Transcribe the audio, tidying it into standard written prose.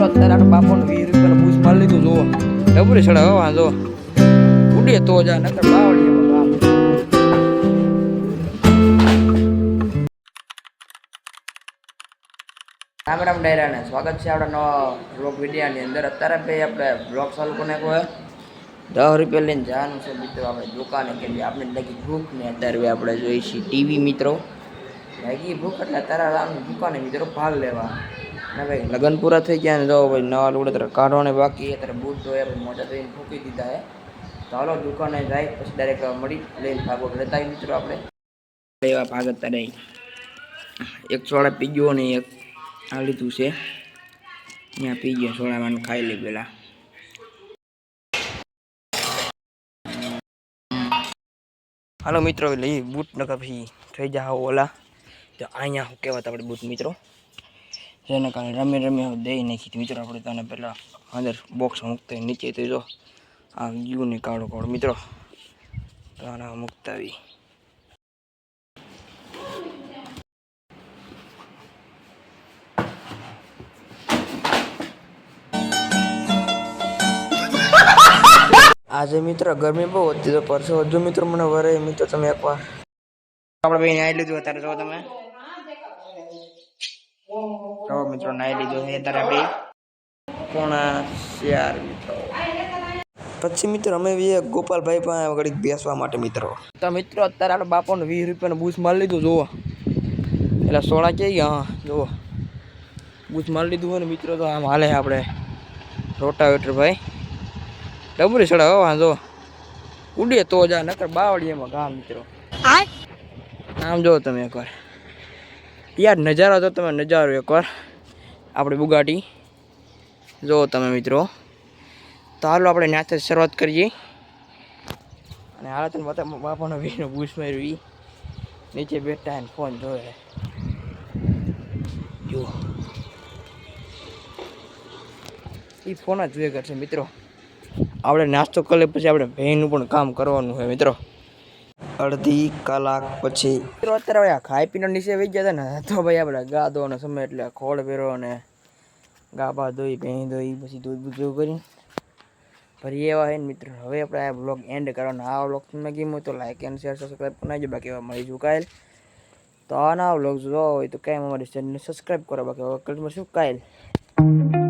અત્યારે આટલું બાપોને 20 રૂપિયાનું બૂસ મારી લીધું જુઓ ડબરી સડા હવા જો ઉડે તો જા નકર બાવળી એમાં કામ રામ ડાયરાને સ્વાગત છે આપણા નવા બ્લોગ વિડીયોની અંદર અત્યારે ભાઈ આપણે બ્લોગ ચાલુ કરીને કોઈ 10 રૂપિયા લઈને જવાનું છે મિત્રો આપણે દુકાને કે આપણે લાગી ભૂખ ને અત્યારે આપણે જોઈ છીએ ટીવી મિત્રો લાગી ભૂખ એટલે અત્યારે આમ દુકાને મિત્રો ભાગ લેવા ને ભાઈ લગન પૂરા થઈ ગયા ને જો ભાઈ નવા લુગડા કાઢવાને બાકી અત્યારે બૂટ ધોયા મોટા ધોઈને ફૂકી દીધા હે તો હાલો દુકાને જાય પછી ડાયરેક્ટ મળી લઈને ભાગો લેતા મિત્રો આપણે એવા ભાગ અત્યારે એક સોડા પી ગયો ને એક આ લીધું છે ત્યાં પી ગયો સોડામાં ખાઈ લે પેલા હાલો મિત્રો લઈ બૂટ નકા પછી થઈ જા ઓલા તો અહીંયા શું કહેવાત આપણે બૂટ મિત્રો જેના કારણે રમી દઈ નાખી મિત્રો આપણે તને પહેલાં અંદર બોક્સ મૂકતા નીચે તો જો આ યુને કાઢો મિત્રો તો આના મૂકતા આવી આજે મિત્ર ગરમી બહુ હતી તો પરસો હજુ મિત્રો મને વરે મિત્રો તમે એકવાર આપણે ભાઈ નાઈ લીધું અત્યારે જો તમે જો મિત્રો નાઈ લીધું છે અત્યારે આપણે પોણા 4 મિત્રો પછી મિત્રો અમે ગોપાલભાઈ પાસે ઘડીક બેસવા માટે મિત્રો તો મિત્રો અત્યારે આપણે બાપોને 20 રૂપિયાનું બૂસ મારી લીધું જુઓ એટલે સોડા કે હા જુઓ બૂસ મારી લીધું હોય ને મિત્રો તો આમ હાલે આપણે રોટાવેટર ભાઈ ડબરી સડા હવા જો ઉડે તો જા નકર બાવળી એમાં ગામ મિત્રો આમ જો તમે એકવાર યાર નજારો તો તમે નજારો એકવાર આપણે બુગાટી જો તમે મિત્રો તો હાલો આપણે ત્યાંથી શરૂઆત કરીએ અને હાલ તને બતા બાપાનો વીનો બૂસ માર્યું નીચે બેઠા ને ફોન જોવે જો એ ફોન જ જોયા કરશે મિત્રો આપણે નાસ્તો કરીએ પછી આપણે ભેંનું પણ કામ કરવાનું છે મિત્રો અડધી કલાક પછી મિત્રો અત્યારે ભાઈ ખાઈ પીને નીચે વહી ગયા હતા ને તો ભાઈ આપણે ગા ધોવાનો સમય એટલે ખોળ પહેરો અને ગાબા ધોઈ ભેં ધોઈ પછી દૂધ બૂધ કરીને ફરી એવા છે ને મિત્રો હવે આપણે આ બ્લોગ એન્ડ કરવાનો આ બ્લોગ તમને ગમ્યો તો લાઈક એન્ડ શેર સબસ્ક્રાઈબ કરી નાખજો બાકી એવા મળી ચૂકાયેલ તો આના બ્લોગ જોવા હોય તો કાંઈ અમારી ચેનલને સબસ્ક્રાઈબ કરો બાકી હવે શું કાયેલ